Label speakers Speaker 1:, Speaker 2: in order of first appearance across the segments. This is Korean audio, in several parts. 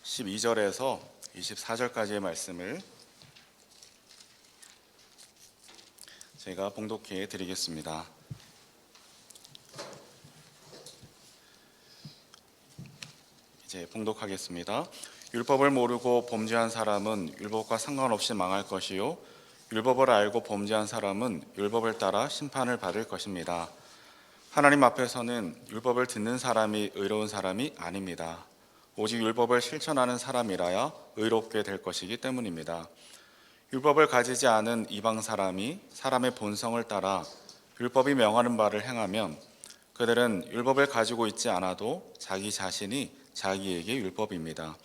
Speaker 1: 12절에서 24절까지의 말씀을 제가 봉독해 드리겠습니다. 이제 봉독하겠습니다. 율법을 모르고 범죄한 사람은 율법과 상관없이 망할 것이요 율법을 알고 범죄한 사람은 율법을 따라 심판을 받을 것입니다. 하나님 앞에서는 율법을 듣는 사람이 의로운 사람이 아닙니다. 오직 율법을 실천하는 사람이라야 의롭게 될 것이기 때문입니다. 율법을 가지지 않은 이방 사람이 사람의 본성을 따라 율법이 명하는 바를 행하면 그들은 율법을 가지고 있지 않아도 자기 자신이 자기에게 율법입니다.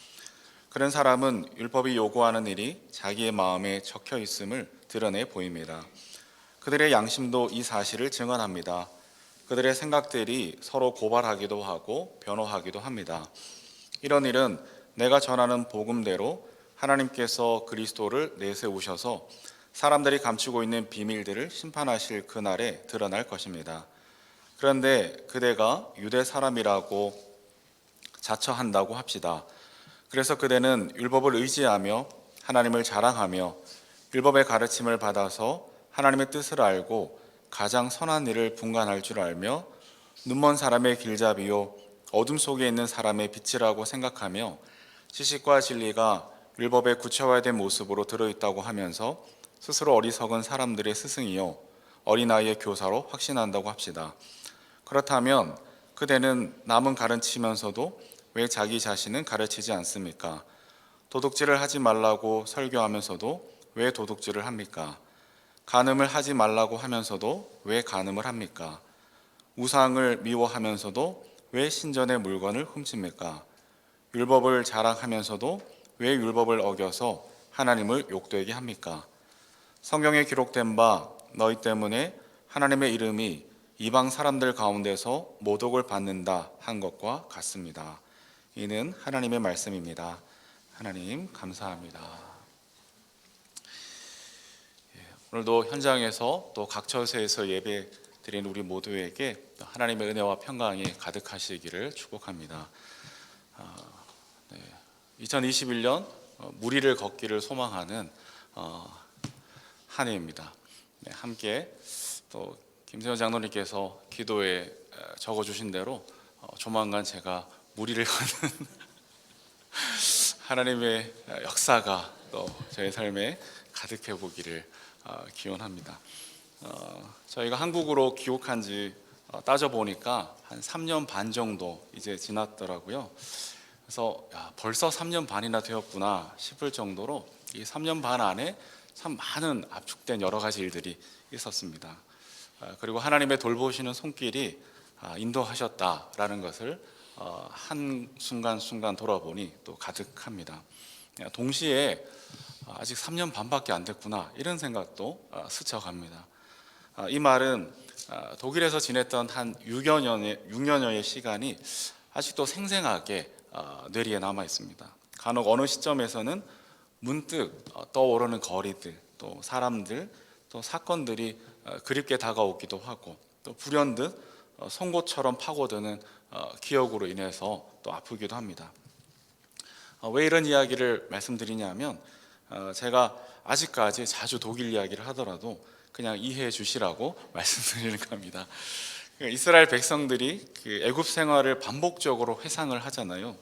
Speaker 1: 그런 사람은 율법이 요구하는 일이 자기의 마음에 적혀 있음을 드러내 보입니다. 그들의 양심도 이 사실을 증언합니다. 그들의 생각들이 서로 고발하기도 하고 변호하기도 합니다. 이런 일은 내가 전하는 복음대로 하나님께서 그리스도를 내세우셔서 사람들이 감추고 있는 비밀들을 심판하실 그날에 드러날 것입니다. 그런데 그대가 유대 사람이라고 자처한다고 합시다. 그래서 그대는 율법을 의지하며 하나님을 자랑하며 율법의 가르침을 받아서 하나님의 뜻을 알고 가장 선한 일을 분간할 줄 알며 눈먼 사람의 길잡이요 어둠 속에 있는 사람의 빛이라고 생각하며 지식과 진리가 율법에 구체화된 모습으로 들어있다고 하면서 스스로 어리석은 사람들의 스승이요 어린아이의 교사로 확신한다고 합시다. 그렇다면 그대는 남은 가르치면서도 왜 자기 자신은 가르치지 않습니까? 도둑질을 하지 말라고 설교하면서도 왜 도둑질을 합니까? 간음을 하지 말라고 하면서도 왜 간음을 합니까? 우상을 미워하면서도 왜 신전의 물건을 훔칩니까? 율법을 자랑하면서도 왜 율법을 어겨서 하나님을 욕되게 합니까? 성경에 기록된 바 너희 때문에 하나님의 이름이 이방 사람들 가운데서 모독을 받는다 한 것과 같습니다. 이는 하나님의 말씀입니다. 하나님 감사합니다. 오늘도 현장에서 또 각 처소에서 예배 드린 우리 모두에게 하나님의 은혜와 평강이 가득하시기를 축복합니다. 2021년 무리를 걷기를 소망하는 한 해입니다. 함께 또 김세현 장로님께서 기도에 적어주신 대로 조만간 제가 무리를 걷는 하나님의 역사가 또 저의 삶에 가득해 보기를 기원합니다. 저희가 한국으로 귀국한 지 따져보니까 한 3년 반 정도 이제 지났더라고요. 그래서 벌써 3년 반이나 되었구나 싶을 정도로 이 3년 반 안에 참 많은 압축된 여러 가지 일들이 있었습니다. 그리고 하나님의 돌보시는 손길이 인도하셨다라는 것을 한 순간 돌아보니 또 가득합니다. 동시에 아직 3년 반밖에 안 됐구나 이런 생각도 스쳐갑니다. 이 말은 독일에서 지냈던 한 6년여의 시간이 아직도 생생하게 뇌리에 남아 있습니다. 간혹 어느 시점에서는 문득 떠오르는 거리들, 또 사람들, 또 사건들이 그립게 다가오기도 하고 또 불현듯 송곳처럼 파고드는 기억으로 인해서 또 아프기도 합니다. 왜 이런 이야기를 말씀드리냐면 제가 아직까지 자주 독일 이야기를 하더라도 그냥 이해해 주시라고 말씀드리는 겁니다. 이스라엘 백성들이 그 애굽 생활을 반복적으로 회상을 하잖아요.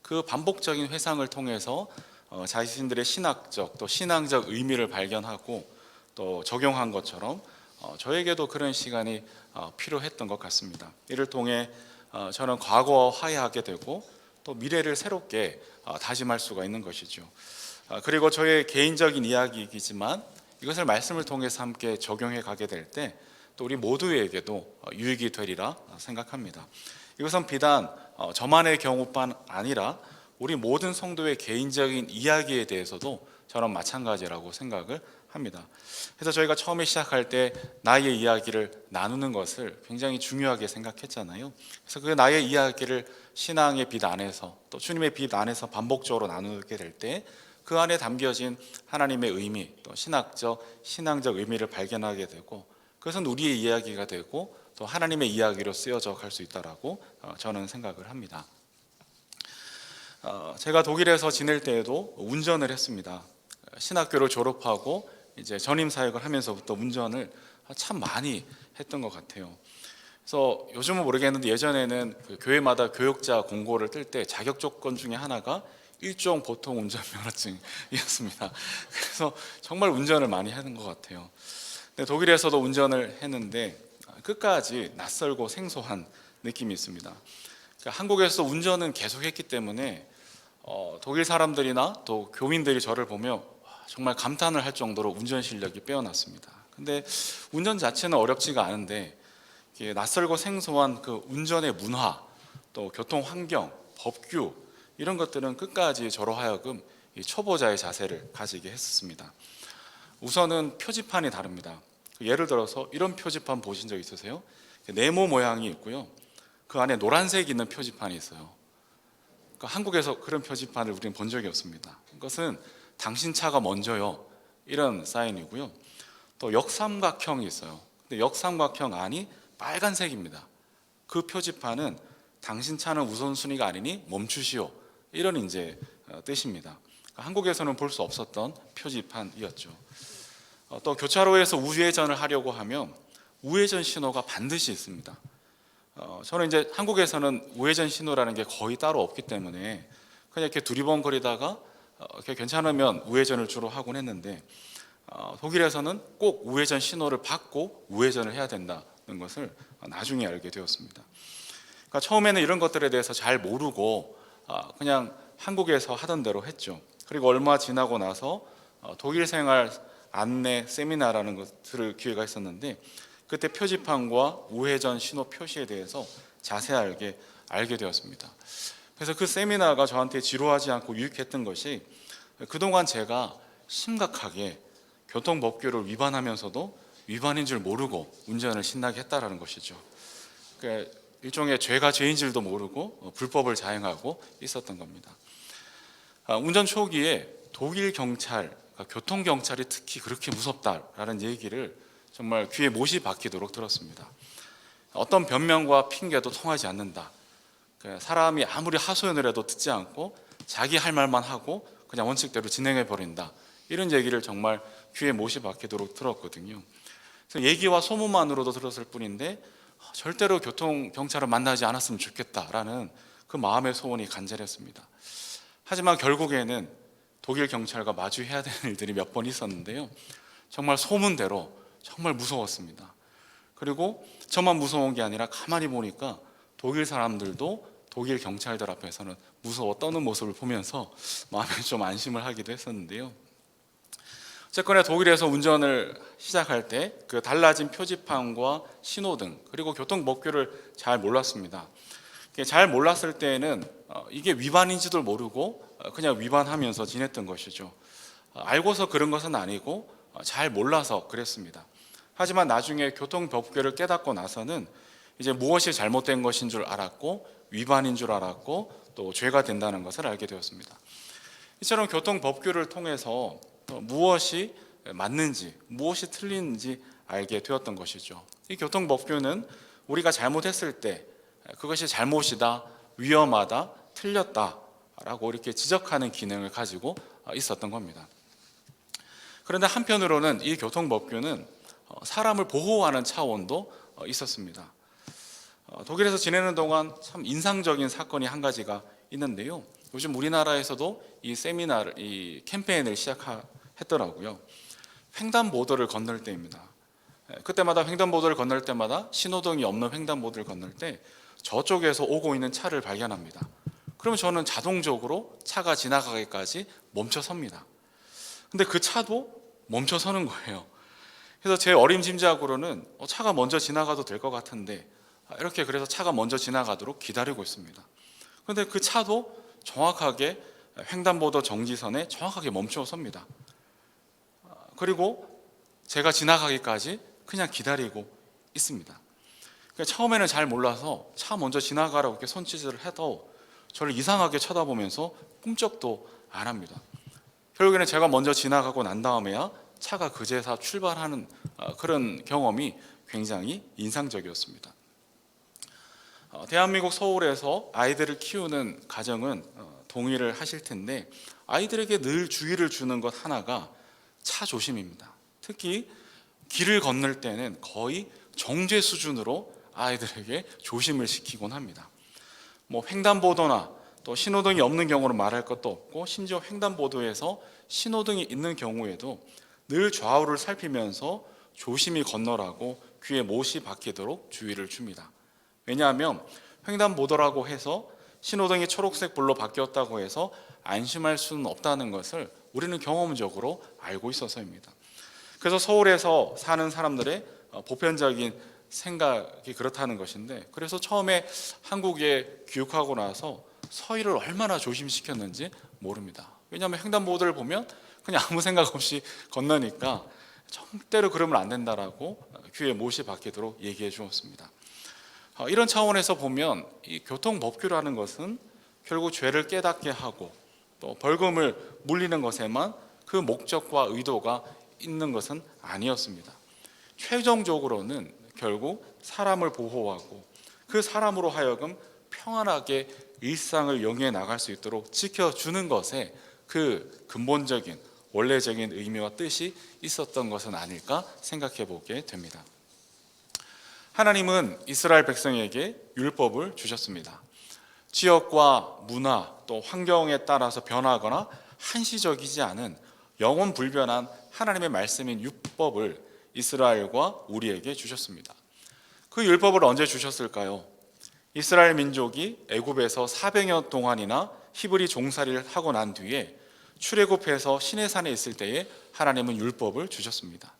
Speaker 1: 그 반복적인 회상을 통해서 자신들의 신학적 또 신앙적 의미를 발견하고 또 적용한 것처럼 저에게도 그런 시간이 필요했던 것 같습니다. 이를 통해 저는 과거와 화해하게 되고 또 미래를 새롭게 다짐할 수가 있는 것이죠. 그리고 저의 개인적인 이야기이지만 이것을 말씀을 통해서 함께 적용해 가게 될 때 또 우리 모두에게도 유익이 되리라 생각합니다. 이것은 비단 저만의 경우뿐 아니라 우리 모든 성도의 개인적인 이야기에 대해서도 저는 마찬가지라고 생각을 합니다. 그래서 저희가 처음에 시작할 때 나의 이야기를 나누는 것을 굉장히 중요하게 생각했잖아요. 그래서 그 나의 이야기를 신앙의 빛 안에서 또 주님의 빛 안에서 반복적으로 나누게 될 때 그 안에 담겨진 하나님의 의미 또 신앙적 의미를 발견하게 되고 그것은 우리의 이야기가 되고 또 하나님의 이야기로 쓰여져 갈 수 있다라고 저는 생각을 합니다. 제가 독일에서 지낼 때에도 운전을 했습니다. 신학교를 졸업하고 이제 전임 사역을 하면서부터 운전을 참 많이 했던 것 같아요. 그래서 요즘은 모르겠는데 예전에는 그 교회마다 교육자 공고를 뜰 때 자격 조건 중에 하나가 일종 보통 운전 면허증이었습니다. 그래서 정말 운전을 많이 하는 것 같아요. 근데 독일에서도 운전을 했는데 끝까지 낯설고 생소한 느낌이 있습니다. 그러니까 한국에서 운전은 계속했기 때문에 독일 사람들이나 또 교민들이 저를 보며 정말 감탄을 할 정도로 운전 실력이 빼어났습니다. 근데 운전 자체는 어렵지가 않은데 낯설고 생소한 그 운전의 문화, 또 교통 환경, 법규 이런 것들은 끝까지 저로 하여금 이 초보자의 자세를 가지게 했습니다. 우선은 표지판이 다릅니다. 예를 들어서 이런 표지판 보신 적 있으세요? 네모 모양이 있고요. 그 안에 노란색 있는 표지판이 있어요. 그러니까 한국에서 그런 표지판을 우리는 본 적이 없습니다. 이것은 당신 차가 먼저요. 이런 사인이고요. 또 역삼각형이 있어요. 근데 역삼각형 안이 빨간색입니다. 그 표지판은 당신 차는 우선순위가 아니니 멈추시오. 이런 이제 뜻입니다. 그러니까 한국에서는 볼 수 없었던 표지판이었죠. 또 교차로에서 우회전을 하려고 하면 우회전 신호가 반드시 있습니다. 저는 이제 한국에서는 우회전 신호라는 게 거의 따로 없기 때문에 그냥 이렇게 두리번거리다가 이렇게 괜찮으면 우회전을 주로 하곤 했는데 독일에서는 꼭 우회전 신호를 받고 우회전을 해야 된다는 것을 나중에 알게 되었습니다. 그러니까 처음에는 이런 것들에 대해서 잘 모르고 그냥 한국에서 하던 대로 했죠. 그리고 얼마 지나고 나서 독일 생활 안내 세미나라는 것을 들을 기회가 있었는데 그때 표지판과 우회전 신호 표시에 대해서 자세하게 알게 되었습니다. 그래서 그 세미나가 저한테 지루하지 않고 유익했던 것이 그동안 제가 심각하게 교통법규를 위반하면서도 위반인 줄 모르고 운전을 신나게 했다라는 것이죠. 그러니까 일종의 죄가 죄인 줄도 모르고 불법을 자행하고 있었던 겁니다. 운전 초기에 독일 경찰, 교통 경찰이 특히 그렇게 무섭다라는 얘기를 정말 귀에 못이 박히도록 들었습니다. 어떤 변명과 핑계도 통하지 않는다. 사람이 아무리 하소연을 해도 듣지 않고 자기 할 말만 하고 그냥 원칙대로 진행해 버린다. 이런 얘기를 정말 귀에 못이 박히도록 들었거든요. 그래서 얘기와 소문만으로도 들었을 뿐인데 절대로 교통 경찰을 만나지 않았으면 좋겠다라는 그 마음의 소원이 간절했습니다. 하지만 결국에는 독일 경찰과 마주해야 되는 일들이 몇 번 있었는데요. 정말 소문대로 정말 무서웠습니다. 그리고 저만 무서운 게 아니라 가만히 보니까 독일 사람들도 독일 경찰들 앞에서는 무서워 떠는 모습을 보면서 마음에 좀 안심을 하기도 했었는데요. 어쨌거나 독일에서 운전을 시작할 때 그 달라진 표지판과 신호등 그리고 교통법규를 잘 몰랐습니다. 잘 몰랐을 때에는 이게 위반인지도 모르고 그냥 위반하면서 지냈던 것이죠. 알고서 그런 것은 아니고 잘 몰라서 그랬습니다. 하지만 나중에 교통법규를 깨닫고 나서는 이제 무엇이 잘못된 것인 줄 알았고 위반인 줄 알았고 또 죄가 된다는 것을 알게 되었습니다. 이처럼 교통법규를 통해서 무엇이 맞는지 무엇이 틀린지 알게 되었던 것이죠. 이 교통법규는 우리가 잘못했을 때 그것이 잘못이다, 위험하다, 틀렸다라고 이렇게 지적하는 기능을 가지고 있었던 겁니다. 그런데 한편으로는 이 교통법규는 사람을 보호하는 차원도 있었습니다. 독일에서 지내는 동안 참 인상적인 사건이 한 가지가 있는데요. 요즘 우리나라에서도 이 세미나를, 이 캠페인을 시작했더라고요. 횡단보도를 건널 때입니다. 그때마다 횡단보도를 건널 때마다 신호등이 없는 횡단보도를 건널 때 저쪽에서 오고 있는 차를 발견합니다. 그러면 저는 자동적으로 차가 지나가기까지 멈춰 섭니다. 근데 그 차도 멈춰 서는 거예요. 그래서 제 어림짐작으로는 차가 먼저 지나가도 될 것 같은데 이렇게 그래서 차가 먼저 지나가도록 기다리고 있습니다. 그런데 그 차도 정확하게 횡단보도 정지선에 정확하게 멈춰 섭니다. 그리고 제가 지나가기까지 그냥 기다리고 있습니다. 그러니까 처음에는 잘 몰라서 차 먼저 지나가라고 이렇게 손짓을 해도 저를 이상하게 쳐다보면서 꿈쩍도 안 합니다. 결국에는 제가 먼저 지나가고 난 다음에야 차가 그제서 출발하는 그런 경험이 굉장히 인상적이었습니다. 대한민국 서울에서 아이들을 키우는 가정은 동의를 하실 텐데, 아이들에게 늘 주의를 주는 것 하나가 차 조심입니다. 특히 길을 건널 때는 거의 정죄 수준으로 아이들에게 조심을 시키곤 합니다. 횡단보도나 또 신호등이 없는 경우는 말할 것도 없고, 심지어 횡단보도에서 신호등이 있는 경우에도 늘 좌우를 살피면서 조심히 건너라고 귀에 못이 박히도록 주의를 줍니다. 왜냐하면 횡단보도라고 해서 신호등이 초록색 불로 바뀌었다고 해서 안심할 수는 없다는 것을 우리는 경험적으로 알고 있어서입니다. 그래서 서울에서 사는 사람들의 보편적인 생각이 그렇다는 것인데, 그래서 처음에 한국에 귀국하고 나서 서해를 얼마나 조심시켰는지 모릅니다. 왜냐하면 횡단보도를 보면 그냥 아무 생각 없이 건너니까 절대로 그러면 안 된다라고 귀에 못이 박히도록 얘기해 주었습니다. 이런 차원에서 보면 이 교통법규라는 것은 결국 죄를 깨닫게 하고 또 벌금을 물리는 것에만 그 목적과 의도가 있는 것은 아니었습니다. 최종적으로는 결국 사람을 보호하고 그 사람으로 하여금 평안하게 일상을 영위해 나갈 수 있도록 지켜주는 것에 그 근본적인 원래적인 의미와 뜻이 있었던 것은 아닐까 생각해 보게 됩니다. 하나님은 이스라엘 백성에게 율법을 주셨습니다. 지역과 문화 또 환경에 따라서 변하거나 한시적이지 않은 영원 불변한 하나님의 말씀인 율법을 이스라엘과 우리에게 주셨습니다. 그 율법을 언제 주셨을까요? 이스라엘 민족이 애굽에서 400여 동안이나 히브리 종살이를 하고 난 뒤에 출애굽해서 시내산에 있을 때에 하나님은 율법을 주셨습니다.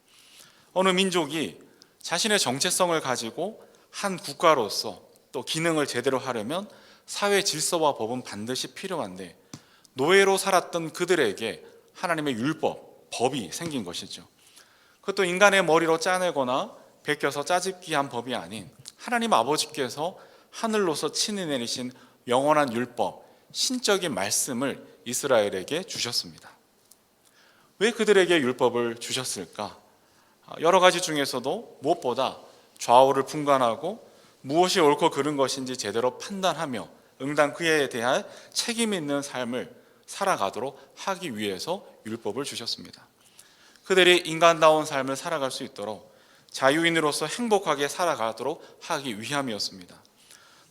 Speaker 1: 어느 민족이 자신의 정체성을 가지고 한 국가로서 또 기능을 제대로 하려면 사회 질서와 법은 반드시 필요한데, 노예로 살았던 그들에게 하나님의 율법, 법이 생긴 것이죠. 그것도 인간의 머리로 짜내거나 베껴서 짜집기한 법이 아닌 하나님 아버지께서 하늘로서 친히 내리신 영원한 율법, 신적인 말씀을 이스라엘에게 주셨습니다. 왜 그들에게 율법을 주셨을까? 여러 가지 중에서도 무엇보다 좌우를 분간하고 무엇이 옳고 그른 것인지 제대로 판단하며 응당 그에 대한 책임 있는 삶을 살아가도록 하기 위해서 율법을 주셨습니다. 그들이 인간다운 삶을 살아갈 수 있도록 자유인으로서 행복하게 살아가도록 하기 위함이었습니다.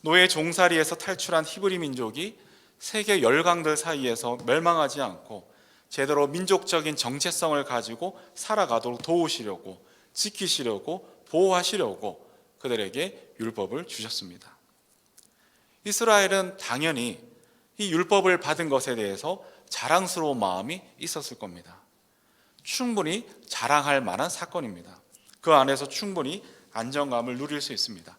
Speaker 1: 노예 종살이에서 탈출한 히브리 민족이 세계 열강들 사이에서 멸망하지 않고 제대로 민족적인 정체성을 가지고 살아가도록 도우시려고, 지키시려고, 보호하시려고 그들에게 율법을 주셨습니다. 이스라엘은 당연히 이 율법을 받은 것에 대해서 자랑스러운 마음이 있었을 겁니다. 충분히 자랑할 만한 사건입니다. 그 안에서 충분히 안정감을 누릴 수 있습니다.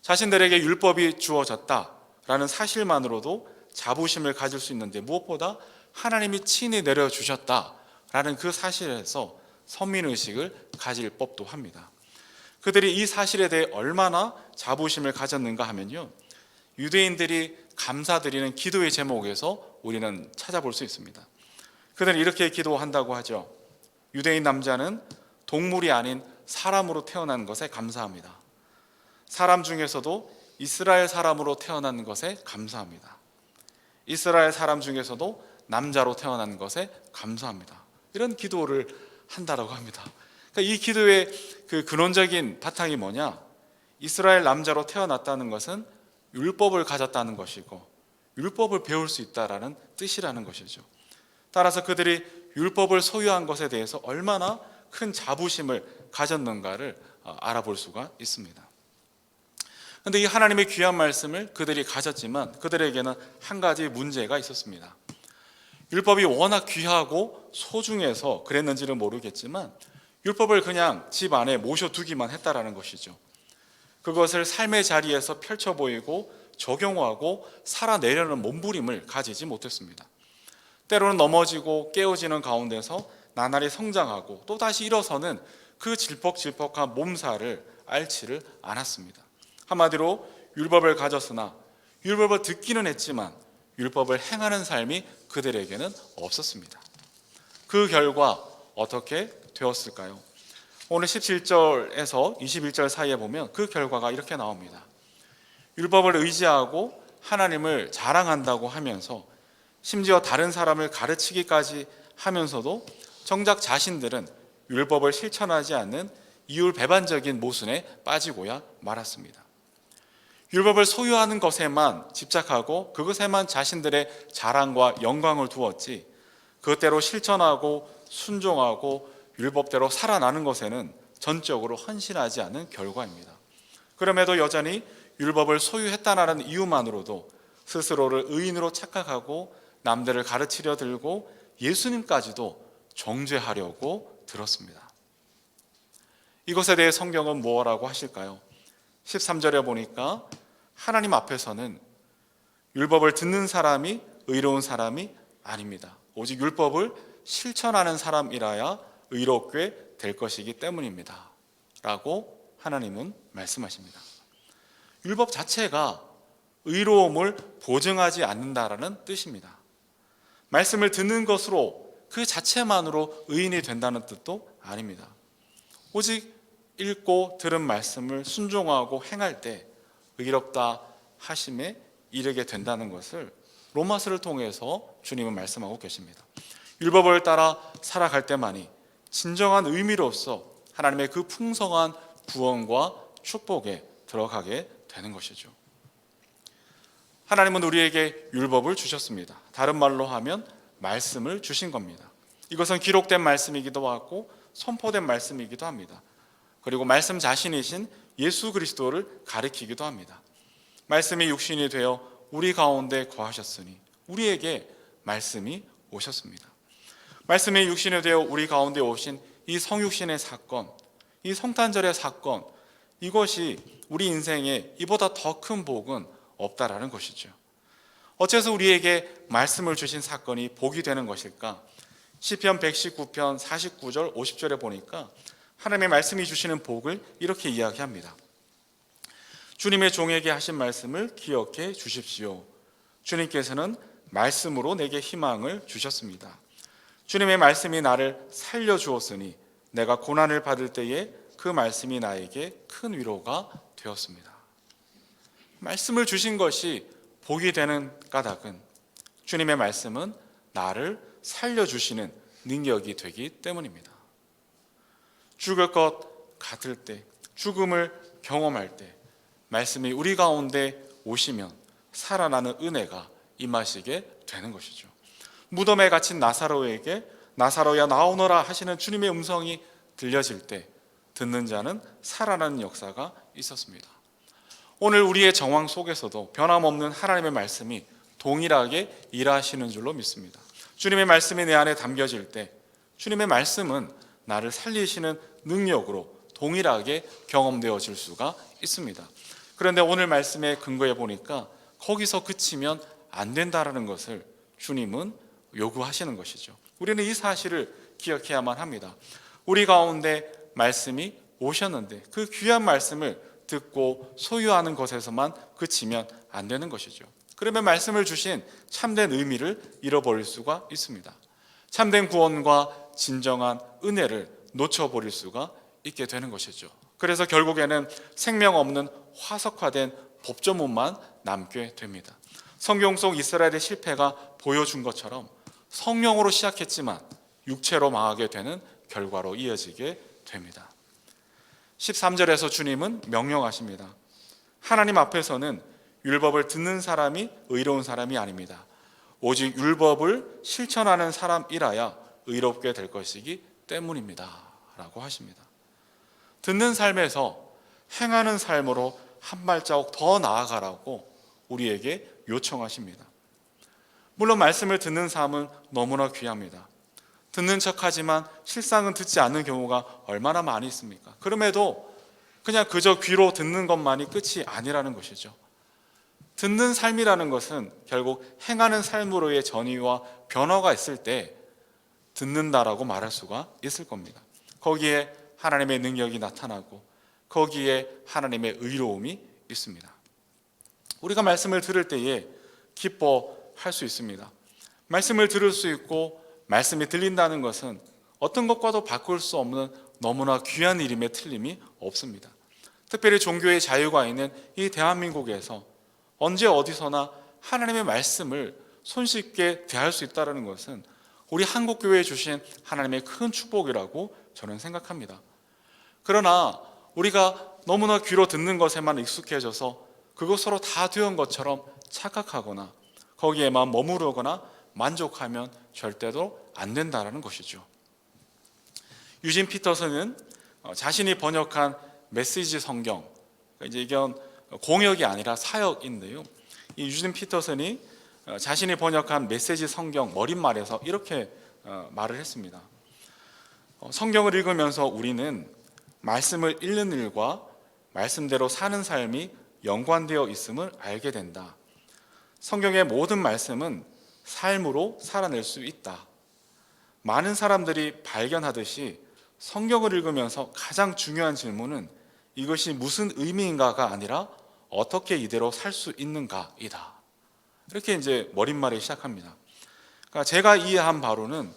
Speaker 1: 자신들에게 율법이 주어졌다라는 사실만으로도 자부심을 가질 수 있는데, 무엇보다 하나님이 친히 내려주셨다라는 그 사실에서 선민의식을 가질 법도 합니다. 그들이 이 사실에 대해 얼마나 자부심을 가졌는가 하면요, 유대인들이 감사드리는 기도의 제목에서 우리는 찾아볼 수 있습니다. 그들은 이렇게 기도한다고 하죠. 유대인 남자는 동물이 아닌 사람으로 태어난 것에 감사합니다. 사람 중에서도 이스라엘 사람으로 태어난 것에 감사합니다. 이스라엘 사람 중에서도 남자로 태어난 것에 감사합니다. 이런 기도를 한다라고 합니다. 그러니까 이 기도의 그 근원적인 바탕이 뭐냐? 이스라엘 남자로 태어났다는 것은 율법을 가졌다는 것이고 율법을 배울 수 있다라는 뜻이라는 것이죠. 따라서 그들이 율법을 소유한 것에 대해서 얼마나 큰 자부심을 가졌는가를 알아볼 수가 있습니다. 그런데 이 하나님의 귀한 말씀을 그들이 가졌지만 그들에게는 한 가지 문제가 있었습니다. 율법이 워낙 귀하고 소중해서 그랬는지는 모르겠지만 율법을 그냥 집 안에 모셔두기만 했다라는 것이죠. 그것을 삶의 자리에서 펼쳐 보이고 적용하고 살아내려는 몸부림을 가지지 못했습니다. 때로는 넘어지고 깨어지는 가운데서 나날이 성장하고 또다시 일어서는 그 질퍽질퍽한 몸살을 앓지를 않았습니다. 한마디로 율법을 가졌으나 율법을 듣기는 했지만 율법을 행하는 삶이 그들에게는 없었습니다. 그 결과 어떻게 되었을까요? 오늘 17절에서 21절 사이에 보면 그 결과가 이렇게 나옵니다. 율법을 의지하고 하나님을 자랑한다고 하면서 심지어 다른 사람을 가르치기까지 하면서도 정작 자신들은 율법을 실천하지 않는 이율배반적인 모순에 빠지고야 말았습니다. 율법을 소유하는 것에만 집착하고 그것에만 자신들의 자랑과 영광을 두었지, 그것대로 실천하고 순종하고 율법대로 살아나는 것에는 전적으로 헌신하지 않은 결과입니다. 그럼에도 여전히 율법을 소유했다는 이유만으로도 스스로를 의인으로 착각하고 남들을 가르치려 들고 예수님까지도 정죄하려고 들었습니다. 이것에 대해 성경은 뭐라고 하실까요? 13절에 보니까 하나님 앞에서는 율법을 듣는 사람이 의로운 사람이 아닙니다. 오직 율법을 실천하는 사람이라야 의롭게 될 것이기 때문입니다. 라고 하나님은 말씀하십니다. 율법 자체가 의로움을 보증하지 않는다라는 뜻입니다. 말씀을 듣는 것으로 그 자체만으로 의인이 된다는 뜻도 아닙니다. 오직 읽고 들은 말씀을 순종하고 행할 때 의롭다 하심에 이르게 된다는 것을 로마서를 통해서 주님은 말씀하고 계십니다. 율법을 따라 살아갈 때만이 진정한 의미로서 하나님의 그 풍성한 구원과 축복에 들어가게 되는 것이죠. 하나님은 우리에게 율법을 주셨습니다. 다른 말로 하면 말씀을 주신 겁니다. 이것은 기록된 말씀이기도 하고 선포된 말씀이기도 합니다. 그리고 말씀 자신이신 예수 그리스도를 가리키기도 합니다. 말씀이 육신이 되어 우리 가운데 거하셨으니 우리에게 말씀이 오셨습니다. 말씀이 육신이 되어 우리 가운데 오신 이 성육신의 사건, 이 성탄절의 사건, 이것이 우리 인생에 이보다 더 큰 복은 없다라는 것이죠. 어째서 우리에게 말씀을 주신 사건이 복이 되는 것일까? 시편 119편 49절 50절에 보니까 하나님의 말씀이 주시는 복을 이렇게 이야기합니다. 주님의 종에게 하신 말씀을 기억해 주십시오. 주님께서는 말씀으로 내게 희망을 주셨습니다. 주님의 말씀이 나를 살려주었으니 내가 고난을 받을 때에 그 말씀이 나에게 큰 위로가 되었습니다. 말씀을 주신 것이 복이 되는 까닭은 주님의 말씀은 나를 살려주시는 능력이 되기 때문입니다. 죽을 것 같을 때, 죽음을 경험할 때 말씀이 우리 가운데 오시면 살아나는 은혜가 임하시게 되는 것이죠. 무덤에 갇힌 나사로에게 나사로야 나오너라 하시는 주님의 음성이 들려질 때 듣는 자는 살아나는 역사가 있었습니다. 오늘 우리의 정황 속에서도 변함없는 하나님의 말씀이 동일하게 일하시는 줄로 믿습니다. 주님의 말씀이 내 안에 담겨질 때 주님의 말씀은 나를 살리시는 능력으로 동일하게 경험되어질 수가 있습니다. 그런데 오늘 말씀에 근거해 보니까 거기서 그치면 안 된다라는 것을 주님은 요구하시는 것이죠. 우리는 이 사실을 기억해야만 합니다. 우리 가운데 말씀이 오셨는데 그 귀한 말씀을 듣고 소유하는 것에서만 그치면 안 되는 것이죠. 그러면 말씀을 주신 참된 의미를 잃어버릴 수가 있습니다. 참된 구원과 진정한 은혜를 놓쳐버릴 수가 있게 되는 것이죠. 그래서 결국에는 생명 없는 화석화된 법조문만 남게 됩니다. 성경 속 이스라엘의 실패가 보여준 것처럼 성령으로 시작했지만 육체로 망하게 되는 결과로 이어지게 됩니다. 13절에서 주님은 명령하십니다. 하나님 앞에서는 율법을 듣는 사람이 의로운 사람이 아닙니다. 오직 율법을 실천하는 사람이라야 의롭게 될 것이기 때문입니다. 라고 하십니다. 듣는 삶에서 행하는 삶으로 한 발자국 더 나아가라고 우리에게 요청하십니다. 물론 말씀을 듣는 삶은 너무나 귀합니다. 듣는 척하지만 실상은 듣지 않는 경우가 얼마나 많이 있습니까? 그럼에도 그냥 그저 귀로 듣는 것만이 끝이 아니라는 것이죠. 듣는 삶이라는 것은 결국 행하는 삶으로의 전이와 변화가 있을 때 듣는다라고 말할 수가 있을 겁니다. 거기에 하나님의 능력이 나타나고 거기에 하나님의 의로움이 있습니다. 우리가 말씀을 들을 때에 기뻐할 수 있습니다. 말씀을 들을 수 있고 말씀이 들린다는 것은 어떤 것과도 바꿀 수 없는 너무나 귀한 일임에 틀림이 없습니다. 특별히 종교의 자유가 있는 이 대한민국에서 언제 어디서나 하나님의 말씀을 손쉽게 대할 수 있다는 것은 우리 한국교회에 주신 하나님의 큰 축복이라고 저는 생각합니다. 그러나 우리가 너무나 귀로 듣는 것에만 익숙해져서 그것으로 다 되은 것처럼 착각하거나 거기에만 머무르거나 만족하면 절대로 안 된다는 것이죠. 유진 피터슨은 자신이 번역한 메시지 성경, 이건 공역이 아니라 사역인데요. 이 유진 피터슨이 자신이 번역한 메시지 성경 머릿말에서 이렇게 말을 했습니다. 성경을 읽으면서 우리는 말씀을 읽는 일과 말씀대로 사는 삶이 연관되어 있음을 알게 된다. 성경의 모든 말씀은 삶으로 살아낼 수 있다. 많은 사람들이 발견하듯이 성경을 읽으면서 가장 중요한 질문은 이것이 무슨 의미인가가 아니라 어떻게 이대로 살 수 있는가이다. 이렇게 이제 머릿말이 시작합니다. 그러니까 제가 이해한 바로는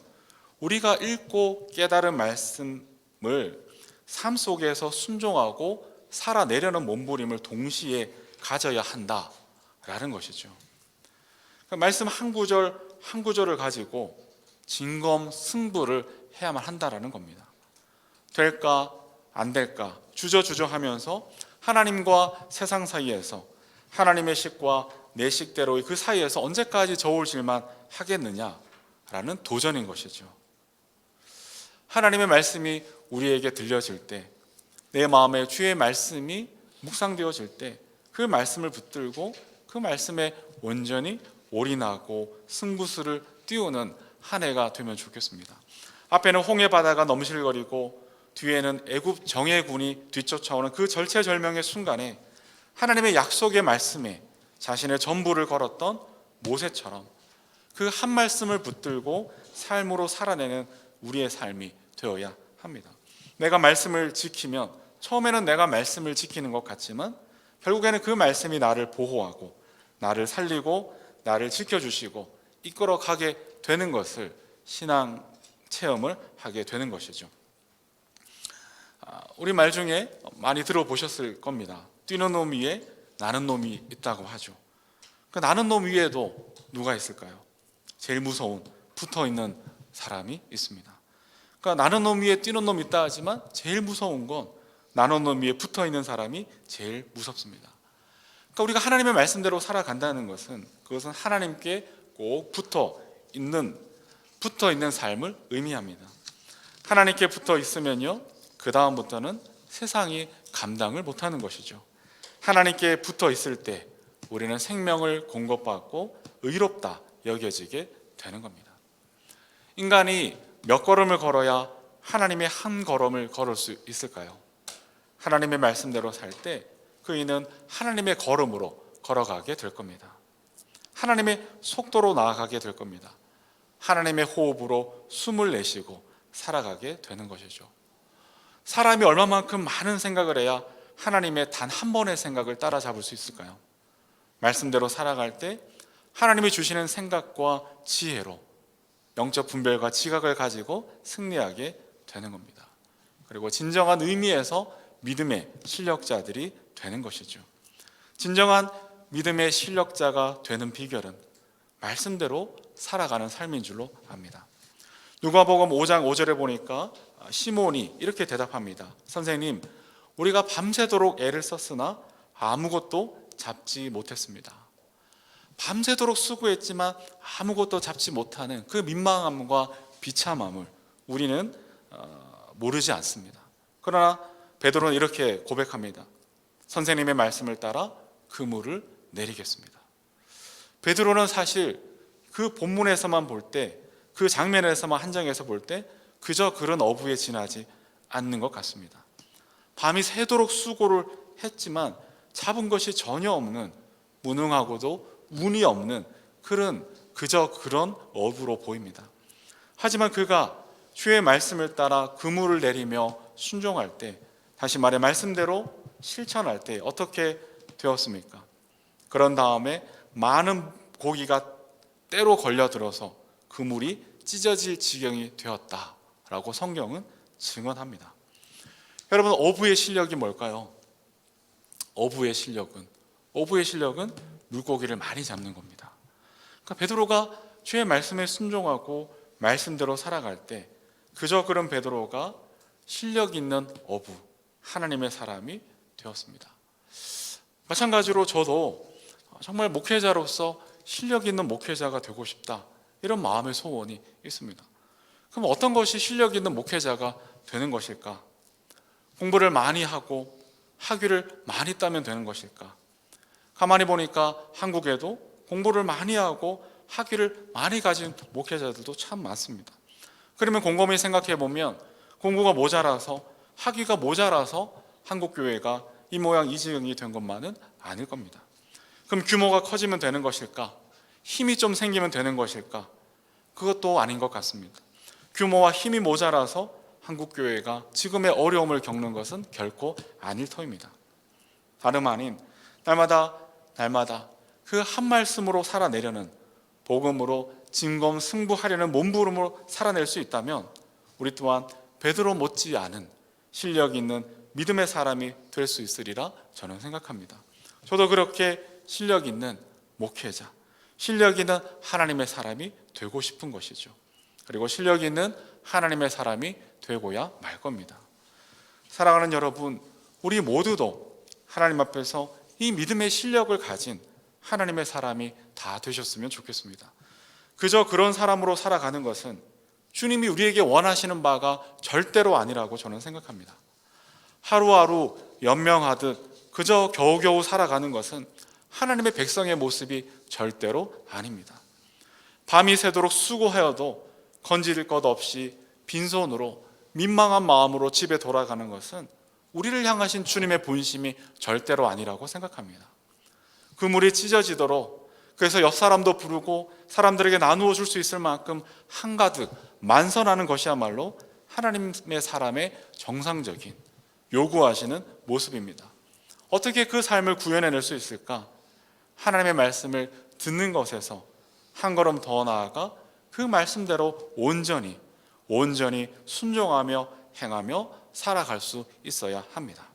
Speaker 1: 우리가 읽고 깨달은 말씀을 삶 속에서 순종하고 살아내려는 몸부림을 동시에 가져야 한다라는 것이죠. 그러니까 말씀 한 구절 한 구절을 가지고 진검승부를 해야만 한다라는 겁니다. 될까 안 될까 주저주저하면서 하나님과 세상 사이에서 하나님의 식과 내 식대로의 그 사이에서 언제까지 저울질만 하겠느냐라는 도전인 것이죠. 하나님의 말씀이 우리에게 들려질 때, 내 마음에 주의 말씀이 묵상되어질 때 그 말씀을 붙들고 그 말씀에 온전히 올인하고 승부수를 띄우는 한 해가 되면 좋겠습니다. 앞에는 홍해 바다가 넘실거리고 뒤에는 애굽 정예군이 뒤쫓아오는 그 절체절명의 순간에 하나님의 약속의 말씀에 자신의 전부를 걸었던 모세처럼 그 한 말씀을 붙들고 삶으로 살아내는 우리의 삶이 되어야 합니다. 내가 말씀을 지키면 처음에는 내가 말씀을 지키는 것 같지만 결국에는 그 말씀이 나를 보호하고 나를 살리고 나를 지켜주시고 이끌어가게 되는 것을 신앙 체험을 하게 되는 것이죠. 우리 말 중에 많이 들어보셨을 겁니다. 뛰는 놈 위에 나는 놈이 있다고 하죠. 그 나는 놈 위에도 누가 있을까요? 제일 무서운 붙어있는 사람이 있습니다. 그러니까 나는 놈 위에 뛰는 놈이 있다 하지만 제일 무서운 건 나는 놈 위에 붙어있는 사람이 제일 무섭습니다. 그러니까 우리가 하나님의 말씀대로 살아간다는 것은 그것은 하나님께 꼭 붙어있는 삶을 의미합니다. 하나님께 붙어 있으면요 그 다음부터는 세상이 감당을 못하는 것이죠. 하나님께 붙어 있을 때 우리는 생명을 공급받고 의롭다 여겨지게 되는 겁니다. 인간이 몇 걸음을 걸어야 하나님의 한 걸음을 걸을 수 있을까요? 하나님의 말씀대로 살 때 그이는 하나님의 걸음으로 걸어가게 될 겁니다. 하나님의 속도로 나아가게 될 겁니다. 하나님의 호흡으로 숨을 내쉬고 살아가게 되는 것이죠. 사람이 얼마만큼 많은 생각을 해야 하나님의 단 한 번의 생각을 따라잡을 수 있을까요? 말씀대로 살아갈 때 하나님이 주시는 생각과 지혜로 영적 분별과 지각을 가지고 승리하게 되는 겁니다. 그리고 진정한 의미에서 믿음의 실력자들이 되는 것이죠. 진정한 믿음의 실력자가 되는 비결은 말씀대로 살아가는 삶인 줄로 압니다. 누가복음 5장 5절에 보니까 시몬이 이렇게 대답합니다. 선생님, 우리가 밤새도록 애를 썼으나 아무것도 잡지 못했습니다. 밤새도록 수고했지만 아무것도 잡지 못하는 그 민망함과 비참함을 우리는 모르지 않습니다. 그러나 베드로는 이렇게 고백합니다. 선생님의 말씀을 따라 그물을 내리겠습니다. 베드로는 사실 그 본문에서만 볼 때, 그 장면에서만 한정해서 볼 때 그저 그런 어부에 지나지 않는 것 같습니다. 밤이 새도록 수고를 했지만 잡은 것이 전혀 없는, 무능하고도 운이 없는 그저 그런 어부로 보입니다. 하지만 그가 주의 말씀을 따라 그물을 내리며 순종할 때, 다시 말해 말씀대로 실천할 때 어떻게 되었습니까? 그런 다음에 많은 고기가 때로 걸려들어서 그물이 찢어질 지경이 되었다라고 성경은 증언합니다. 여러분, 어부의 실력이 뭘까요? 어부의 실력은 물고기를 많이 잡는 겁니다. 그러니까 베드로가 주의 말씀에 순종하고 말씀대로 살아갈 때 그저 그런 베드로가 실력 있는 어부, 하나님의 사람이 되었습니다. 마찬가지로 저도 정말 목회자로서 실력 있는 목회자가 되고 싶다, 이런 마음의 소원이 있습니다. 그럼 어떤 것이 실력 있는 목회자가 되는 것일까? 공부를 많이 하고 학위를 많이 따면 되는 것일까? 가만히 보니까 한국에도 공부를 많이 하고 학위를 많이 가진 목회자들도 참 많습니다. 그러면 곰곰이 생각해 보면 공부가 모자라서, 학위가 모자라서 한국교회가 이 모양 이 지경이 된 것만은 아닐 겁니다. 그럼 규모가 커지면 되는 것일까? 힘이 좀 생기면 되는 것일까? 그것도 아닌 것 같습니다. 규모와 힘이 모자라서 한국교회가 지금의 어려움을 겪는 것은 결코 아닐 터입니다. 다름 아닌 날마다 그 한 말씀으로 살아내려는, 복음으로 진검승부하려는 몸부림으로 살아낼 수 있다면 우리 또한 베드로 못지않은 실력 있는 믿음의 사람이 될 수 있으리라 저는 생각합니다. 저도 그렇게 실력 있는 목회자, 실력 있는 하나님의 사람이 되고 싶은 것이죠. 그리고 실력 있는 하나님의 사람이 되고야 말 겁니다. 사랑하는 여러분, 우리 모두도 하나님 앞에서 이 믿음의 실력을 가진 하나님의 사람이 다 되셨으면 좋겠습니다. 그저 그런 사람으로 살아가는 것은 주님이 우리에게 원하시는 바가 절대로 아니라고 저는 생각합니다. 하루하루 연명하듯 그저 겨우겨우 살아가는 것은 하나님의 백성의 모습이 절대로 아닙니다. 밤이 새도록 수고하여도 건질 것 없이 빈손으로 민망한 마음으로 집에 돌아가는 것은 우리를 향하신 주님의 본심이 절대로 아니라고 생각합니다. 그물이 찢어지도록, 그래서 옆 사람도 부르고 사람들에게 나누어 줄 수 있을 만큼 한가득 만선하는 것이야말로 하나님의 사람의 정상적인 요구하시는 모습입니다. 어떻게 그 삶을 구현해낼 수 있을까? 하나님의 말씀을 듣는 것에서 한 걸음 더 나아가 그 말씀대로 온전히 순종하며 행하며 살아갈 수 있어야 합니다.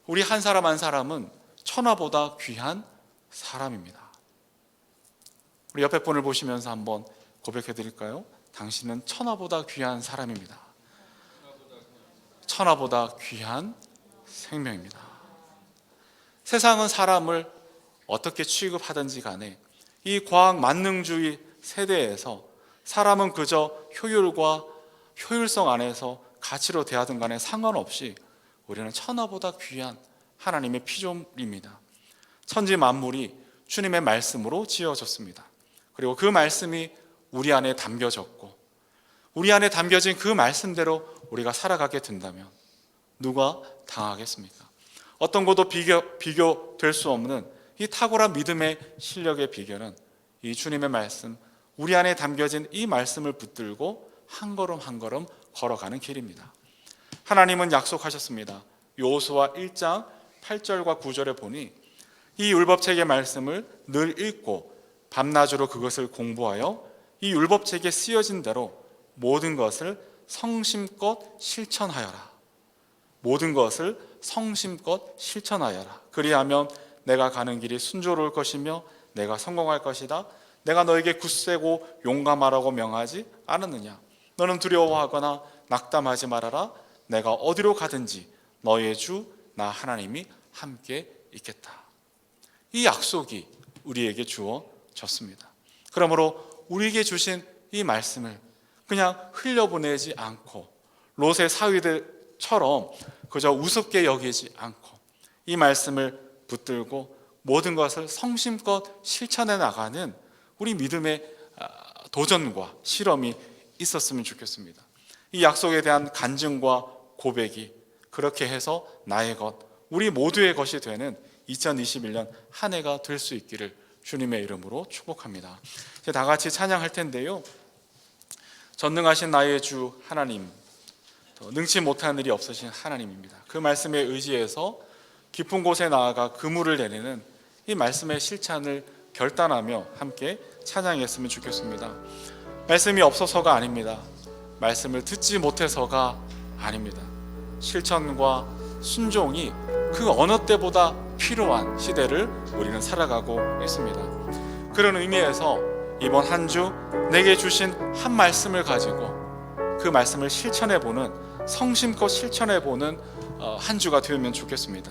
Speaker 1: 우리 한 사람 한 사람은 천하보다 귀한 사람입니다. 우리 옆에 분을 보시면서 한번 고백해 드릴까요? 당신은 천하보다 귀한 사람입니다. 천하보다 귀한 생명입니다. 세상은 사람을 어떻게 취급하든지 간에 이 과학 만능주의 세대에서 사람은 그저 효율과 효율성 안에서 가치로 대하든 간에 상관없이 우리는 천하보다 귀한 하나님의 피조물입니다. 천지 만물이 주님의 말씀으로 지어졌습니다. 그리고 그 말씀이 우리 안에 담겨졌고 우리 안에 담겨진 그 말씀대로 우리가 살아가게 된다면 누가 당하겠습니까? 어떤 것도 비교될 수 없는 이 탁월한 믿음의 실력의 비결은 이 주님의 말씀, 우리 안에 담겨진 이 말씀을 붙들고 한 걸음 한 걸음 걸어가는 길입니다. 하나님은 약속하셨습니다. 여호수아 1장 8절과 9절에 보니 이 율법책의 말씀을 늘 읽고 밤낮으로 그것을 공부하여 이 율법책에 쓰여진 대로 모든 것을 성심껏 실천하여라. 모든 것을 성심껏 실천하여라. 그리하면 내가 가는 길이 순조로울 것이며 내가 성공할 것이다. 내가 너에게 굳세고 용감하라고 명하지 않았느냐? 너는 두려워하거나 낙담하지 말아라. 내가 어디로 가든지 너의 주 나 하나님이 함께 있겠다. 이 약속이 우리에게 주어졌습니다. 그러므로 우리에게 주신 이 말씀을 그냥 흘려보내지 않고 롯의 사위들처럼 그저 우습게 여기지 않고 이 말씀을 붙들고 모든 것을 성심껏 실천해 나가는 우리 믿음의 도전과 실험이 있었으면 좋겠습니다. 이 약속에 대한 간증과 고백이 그렇게 해서 나의 것, 우리 모두의 것이 되는 2021년 한 해가 될 수 있기를 주님의 이름으로 축복합니다. 이제 다 같이 찬양할 텐데요. 전능하신 나의 주 하나님, 능치 못한 일이 없으신 하나님입니다. 그 말씀에 의지해서 깊은 곳에 나아가 그물을 내리는 이 말씀의 실천을 결단하며 함께 찬양했으면 좋겠습니다. 말씀이 없어서가 아닙니다. 말씀을 듣지 못해서가 아닙니다. 실천과 순종이 그 어느 때보다 필요한 시대를 우리는 살아가고 있습니다. 그런 의미에서 이번 한 주 내게 주신 한 말씀을 가지고 그 말씀을 실천해보는, 성심껏 실천해보는 한 주가 되면 좋겠습니다.